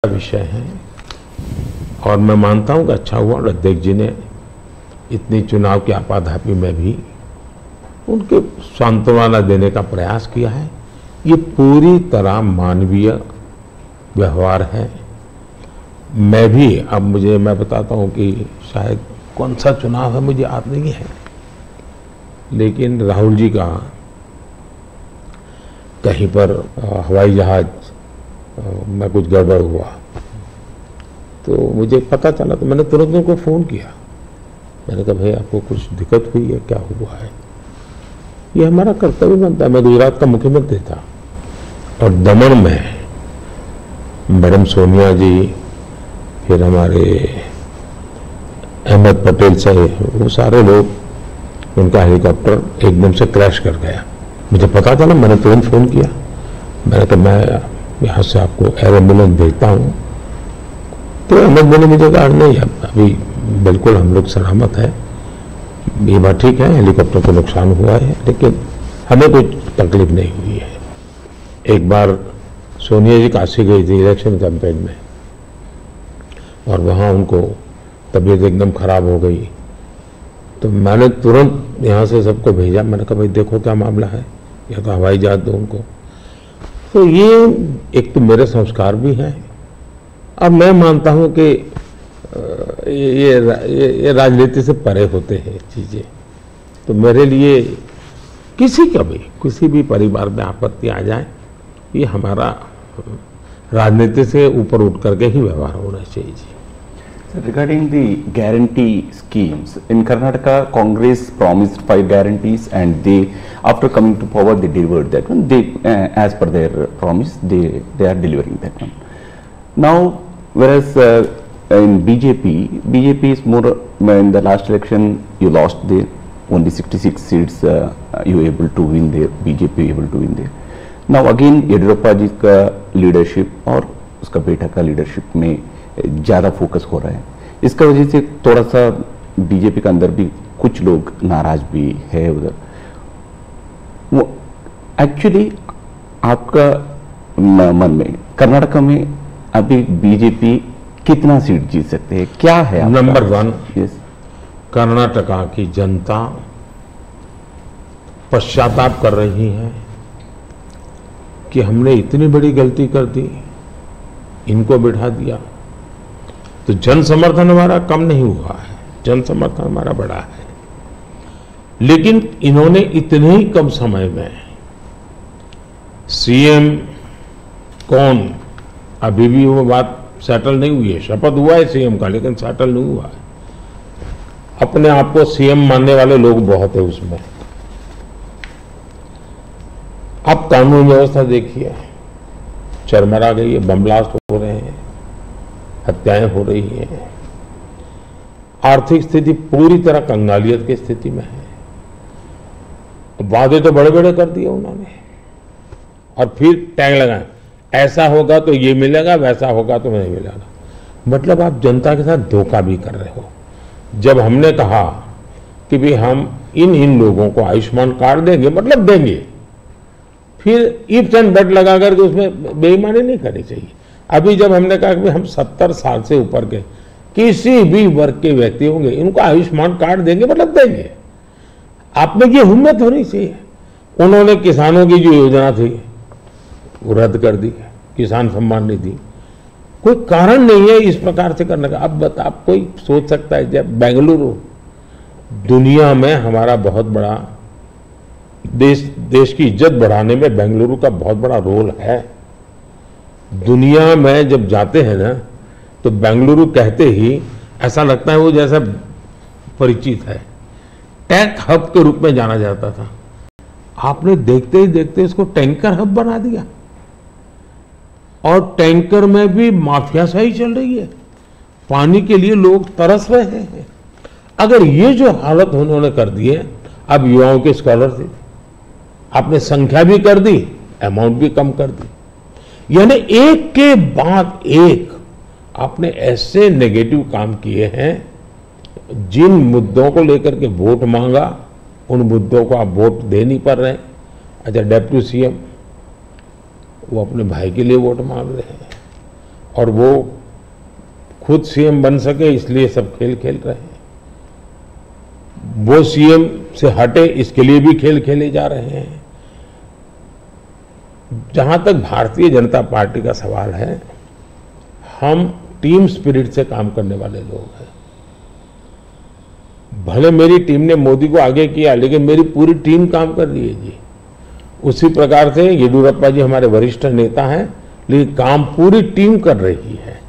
विषय है और मैं मानता हूं कि अच्छा हुआ अध्यक्ष जी ने इतनी चुनाव की आपाधापी में भी उनके सांत्वना देने का प्रयास किया है। ये पूरी तरह मानवीय व्यवहार है। मैं भी अब मैं बताता हूं कि शायद कौन सा चुनाव है मुझे याद नहीं है, लेकिन राहुल जी का कहीं पर हवाई जहाज में कुछ गड़बड़ हुआ तो मुझे पता चला, तो मैंने तुरंत उनको फ़ोन किया। मैंने कहा भाई आपको कुछ दिक्कत हुई है, क्या हुआ है? ये हमारा कर्तव्य बनता है। मैं गुजरात का मुख्यमंत्री था और दमन में मैडम सोनिया जी, फिर हमारे अहमद पटेल साहब, वो सारे लोग, उनका हेलीकॉप्टर एकदम से क्रैश कर गया। मुझे पता चला, मैंने तुरंत फ़ोन किया। मैंने कहा मैं यहाँ से आपको एयर एम्बुलेंस भेजता हूँ। तो अहमद ने मुझे कहा नहीं, अभी बिल्कुल हम लोग सलामत है, ये बात ठीक है, हेलीकॉप्टर को नुकसान हुआ है लेकिन हमें कोई तकलीफ नहीं हुई है। एक बार सोनिया जी काशी गई थी इलेक्शन कैंपेन में और वहाँ उनको तबीयत एकदम खराब हो गई, तो मैंने तुरंत यहाँ से सबको भेजा। मैंने कहा भाई देखो क्या मामला है, या तो हवाई जहाज दो उनको। तो ये एक तो मेरे संस्कार भी हैं। अब मैं मानता हूं कि ये राजनीति से परे होते हैं चीजें। तो मेरे लिए किसी भी परिवार में आपत्ति आ जाए, ये हमारा राजनीति से ऊपर उठ करके ही व्यवहार होना चाहिए जी। So regarding the guarantee schemes, in Karnataka, Congress promised 5 guarantees, and they, after coming to power, they delivered that one. They, as per their promise, they are delivering that one. Now, whereas in BJP is more. In the last election, you lost there. Only 66 seats you were able to win there. BJP able to win there. Now again, Yediyurappa जी का leadership और उसका बेटा का leadership में ज़्यादा focus हो रहा है। इसका वजह से थोड़ा सा बीजेपी के अंदर भी कुछ लोग नाराज भी है उधर। वो एक्चुअली आपका मन में कर्नाटक में अभी बीजेपी कितना सीट जीत सकते हैं, क्या है? नंबर 1, कर्नाटका की जनता पश्चाताप कर रही है कि हमने इतनी बड़ी गलती कर दी, इनको बिठा दिया। तो जन समर्थन हमारा कम नहीं हुआ है, जन समर्थन हमारा बढ़ा है। लेकिन इन्होंने इतने ही कम समय में सीएम कौन, अभी भी वो बात सेटल नहीं हुई है। शपथ हुआ है सीएम का लेकिन सेटल नहीं हुआ है। अपने आप को सीएम मानने वाले लोग बहुत है उसमें। अब कानून व्यवस्था देखिए, चरमरा गई है, बम ब्लास्ट हो रहे हैं, हत्याएं हो रही हैं, आर्थिक स्थिति पूरी तरह कंगालियत की स्थिति में है। वादे तो बड़े बड़े कर दिए उन्होंने और फिर टैग लगाए, ऐसा होगा तो ये मिलेगा, वैसा होगा तो नहीं मिलेगा। मतलब आप जनता के साथ धोखा भी कर रहे हो। जब हमने कहा कि भी हम इन लोगों को आयुष्मान कार्ड देंगे, मतलब देंगे, फिर इफ्स एंड बट लगा करके उसमें बेईमानी नहीं करनी चाहिए। अभी जब हमने कहा कि हम 70 साल से ऊपर के किसी भी वर्ग के व्यक्ति होंगे, इनको आयुष्मान कार्ड देंगे, मतलब देंगे। आप में ये हिम्मत होनी चाहिए। उन्होंने किसानों की जो योजना थी वो रद्द कर दी, किसान सम्मान निधि। कोई कारण नहीं है इस प्रकार से करने का। अब आप कोई सोच सकता है, जब बेंगलुरु दुनिया में हमारा बहुत बड़ा देश की इज्जत बढ़ाने में बेंगलुरु का बहुत बड़ा रोल है। दुनिया में जब जाते हैं ना, तो बेंगलुरु कहते ही ऐसा लगता है वो जैसा परिचित है। टेक हब के रूप में जाना जाता था, आपने देखते ही देखते इसको टैंकर हब बना दिया और टैंकर में भी माफिया सही चल रही है। पानी के लिए लोग तरस रहे हैं। अगर ये जो हालत उन्होंने कर दी है, अब युवाओं की स्कॉलरशिप आपने संख्या भी कर दी, अमाउंट भी कम कर दी। यानी एक के बाद एक आपने ऐसे नेगेटिव काम किए हैं। जिन मुद्दों को लेकर के वोट मांगा, उन मुद्दों को आप वोट दे नहीं पा रहे हैं। अच्छा, डेप्यूटी सीएम वो अपने भाई के लिए वोट मांग रहे हैं और वो खुद सीएम बन सके इसलिए सब खेल खेल रहे हैं। वो सीएम से हटे इसके लिए भी खेल खेले जा रहे हैं। जहां तक भारतीय जनता पार्टी का सवाल है, हम टीम स्पिरिट से काम करने वाले लोग हैं। भले मेरी टीम ने मोदी को आगे किया, लेकिन मेरी पूरी टीम काम कर रही है जी। उसी प्रकार से येदियुरप्पा जी हमारे वरिष्ठ नेता हैं, लेकिन काम पूरी टीम कर रही है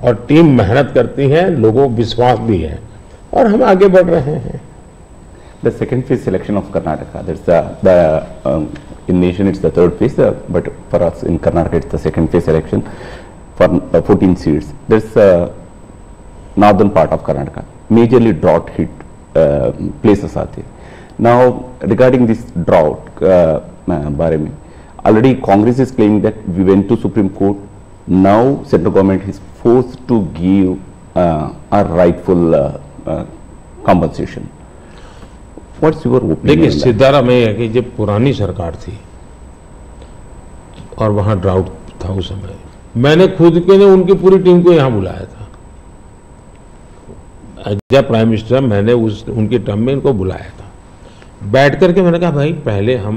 और टीम मेहनत करती है, लोगों को विश्वास भी है और हम आगे बढ़ रहे हैं। The second phase election of Karnataka, in nation it's the third phase, but for us in Karnataka it's the second phase election for 14 seats. There's northern part of Karnataka, majorly drought hit places आते हैं. Now regarding this drought बारे में, already Congress is claiming that we went to Supreme Court. Now central government is forced to give a rightful compensation. What's your opinion? देखिए, सिद्धारा में है कि जब पुरानी सरकार थी और वहां ड्राउट था उस समय, मैंने खुद के ने उनकी पूरी टीम को यहां बुलाया था। एज प्राइम मिनिस्टर मैंने उनकी टर्म में इनको बुलाया था। बैठ करके मैंने कहा भाई पहले हम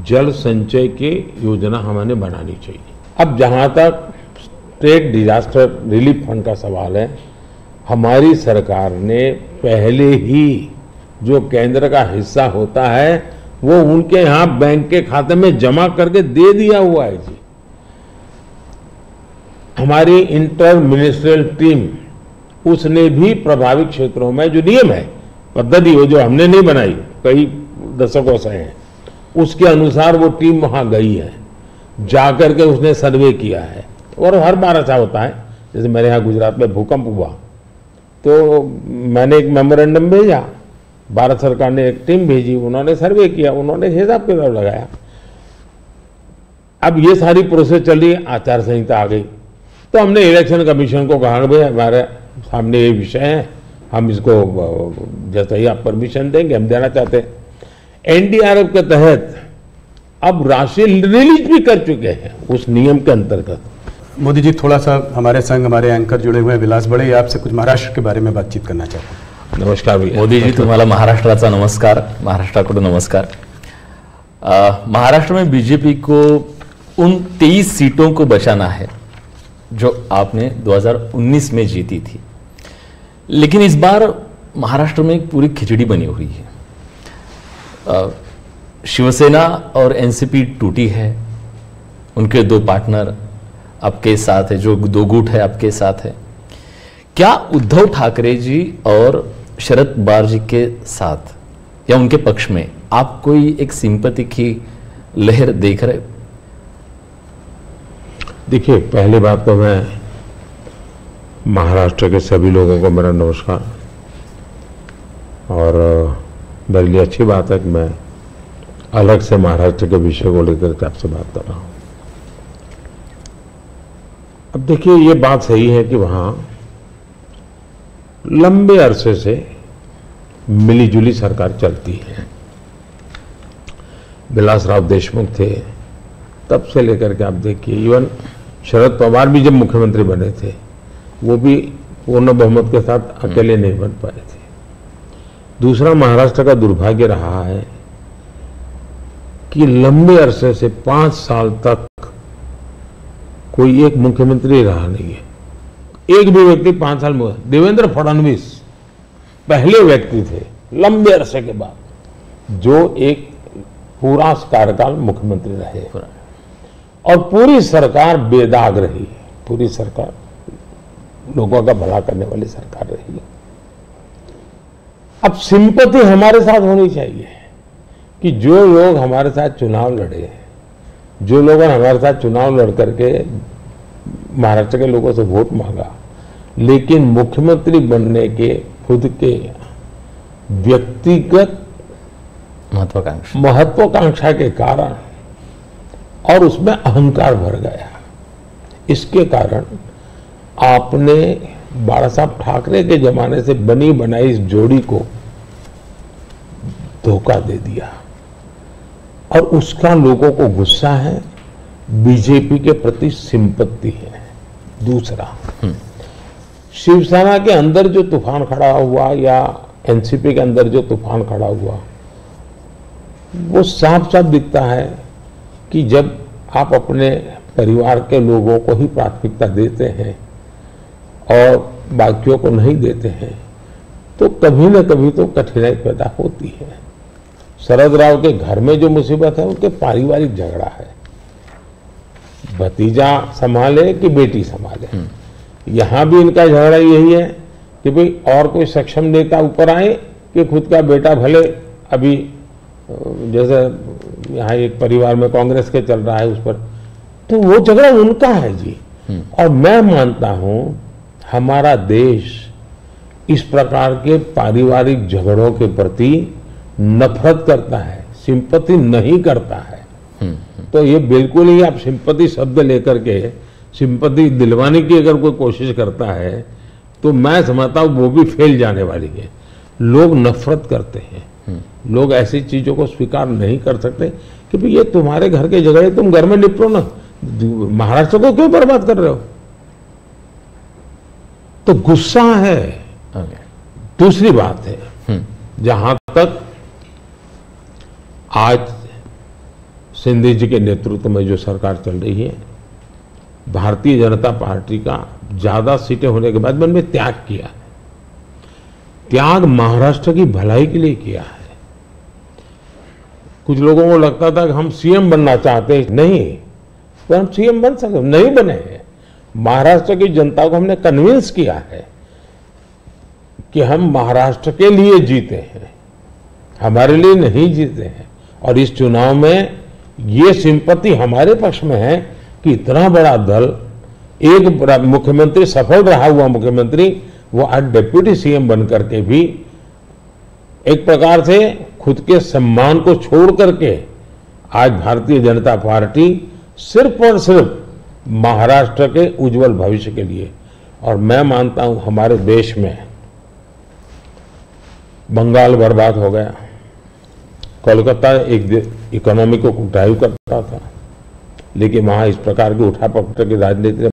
जल संचय की योजना हमें बनानी चाहिए। अब जहां तक स्टेट डिजास्टर रिलीफ फंड का सवाल है, हमारी सरकार ने पहले ही जो केंद्र का हिस्सा होता है वो उनके यहां बैंक के खाते में जमा करके दे दिया हुआ है जी। हमारी इंटर मिनिस्ट्रियल टीम उसने भी प्रभावित क्षेत्रों में जो नियम है, पद्धति हो जो हमने नहीं बनाई, कई दशकों से है, उसके अनुसार वो टीम वहां गई है, जाकर के उसने सर्वे किया है। और हर बार ऐसा होता है, जैसे मेरे यहाँ गुजरात में भूकंप हुआ तो मैंने एक मेमोरेंडम भेजा, भारत सरकार ने एक टीम भेजी, उन्होंने सर्वे किया, उन्होंने हिसाब किताब लगाया। अब ये सारी प्रोसेस चली, आचार संहिता आ गई, तो हमने इलेक्शन कमीशन को कहा कि भाई हमारे सामने ये विषय है, हम इसको जैसे ही आप परमिशन देंगे हम देना चाहते हैं। एनडीआरएफ के तहत अब राशि रिलीज भी कर चुके हैं उस नियम के अंतर्गत। मोदी जी, थोड़ा सा हमारे संग हमारे एंकर जुड़े हुए हैं विलास बड़े, आपसे कुछ महाराष्ट्र के बारे में बातचीत करना चाहते हैं। नमस्कार भैया। मोदी जी, तुम्हाला महाराष्ट्राचा नमस्कार, महाराष्ट्राकडून नमस्कार। महाराष्ट्र में बीजेपी को उन 23 सीटों को बचाना है जो आपने 2019 में जीती थी, लेकिन इस बार महाराष्ट्र में एक पूरी खिचड़ी बनी हुई है। शिवसेना और एनसीपी टूटी है, उनके दो पार्टनर आपके साथ है, जो दो गुट है आपके साथ है। क्या उद्धव ठाकरे जी और शरद पवार जी के साथ या उनके पक्ष में आप कोई एक सिंपैथी की लहर देख रहे? देखिए, पहली बात तो मैं महाराष्ट्र के सभी लोगों को मेरा नमस्कार, और मेरे लिए अच्छी बात है कि मैं अलग से महाराष्ट्र के विषय को लेकर के आपसे बात कर रहा हूं। अब देखिए, ये बात सही है कि वहां लंबे अरसे से मिलीजुली सरकार चलती है। विलासराव देशमुख थे, तब से लेकर के आप देखिए, इवन शरद पवार भी जब मुख्यमंत्री बने थे वो भी पूर्ण बहुमत के साथ अकेले नहीं बन पाए थे। दूसरा, महाराष्ट्र का दुर्भाग्य रहा है कि लंबे अरसे से 5 साल तक कोई एक मुख्यमंत्री रहा नहीं है। एक भी व्यक्ति 5 साल में, देवेंद्र फडणवीस पहले व्यक्ति थे लंबे अरसे के बाद जो एक पूरा कार्यकाल मुख्यमंत्री रहे, और पूरी सरकार बेदाग रही, पूरी सरकार लोगों का भला करने वाली सरकार रही। अब सिंपैथी हमारे साथ होनी चाहिए कि जो लोग हमारे साथ चुनाव लड़े, जो लोगों ने हमारे साथ चुनाव लड़ करके महाराष्ट्र के लोगों से वोट मांगा, लेकिन मुख्यमंत्री बनने के खुद के व्यक्तिगत महत्वाकांक्षा के कारण और उसमें अहंकार भर गया, इसके कारण आपने बाला साहब ठाकरे के जमाने से बनी बनाई इस जोड़ी को धोखा दे दिया, और उसका लोगों को गुस्सा है, बीजेपी के प्रति सिंपत्ति है। दूसरा, शिवसेना के अंदर जो तूफान खड़ा हुआ या एनसीपी के अंदर जो तूफान खड़ा हुआ, वो साफ साफ दिखता है कि जब आप अपने परिवार के लोगों को ही प्राथमिकता देते हैं और बाकियों को नहीं देते हैं, तो कभी न कभी तो कठिनाई पैदा होती है। शरद राव के घर में जो मुसीबत है उनके पारिवारिक झगड़ा है, भतीजा संभाले कि बेटी संभाले। यहां भी इनका झगड़ा यही है कि भाई और कोई सक्षम नेता ऊपर आए कि खुद का बेटा भले, अभी जैसे यहाँ एक परिवार में कांग्रेस के चल रहा है उस पर, तो वो झगड़ा उनका है जी। और मैं मानता हूं हमारा देश इस प्रकार के पारिवारिक झगड़ों के प्रति नफरत करता है, सिंपैथी नहीं करता है। तो ये बिल्कुल ही, आप सिंपैथी शब्द लेकर के सिंपैथी दिलवाने की अगर कोई कोशिश करता है तो मैं समझता हूं वो भी फेल जाने वाली है। लोग नफरत करते हैं, लोग ऐसी चीजों को स्वीकार नहीं कर सकते कि भाई ये तुम्हारे घर के झगड़े, तुम घर में निपटो ना, महाराष्ट्र को क्यों बर्बाद कर रहे हो। तो गुस्सा है। दूसरी बात है, जहां तक आज सिंधे जी के नेतृत्व में जो सरकार चल रही है, भारतीय जनता पार्टी का ज्यादा सीटें होने के बाद मैंने त्याग किया है। त्याग महाराष्ट्र की भलाई के लिए किया है। कुछ लोगों को लगता था कि हम सीएम बनना चाहते हैं, नहीं, तो हम सीएम बन सकते, नहीं बने हैं। महाराष्ट्र की जनता को हमने कन्विंस किया है कि हम महाराष्ट्र के लिए जीते हैं, हमारे लिए नहीं जीते हैं। और इस चुनाव में ये सिंपैथी हमारे पक्ष में है कि इतना बड़ा दल, एक मुख्यमंत्री, सफल रहा हुआ मुख्यमंत्री, वो आज डिप्यूटी सीएम बनकर के भी एक प्रकार से खुद के सम्मान को छोड़ करके आज भारतीय जनता पार्टी सिर्फ और सिर्फ महाराष्ट्र के उज्जवल भविष्य के लिए। और मैं मानता हूं हमारे देश में बंगाल बर्बाद हो गया, कोलकाता एक इकोनॉमी को ड्राइव करता था, लेकिन वहां इस प्रकार की उठापटक की राजनीति ने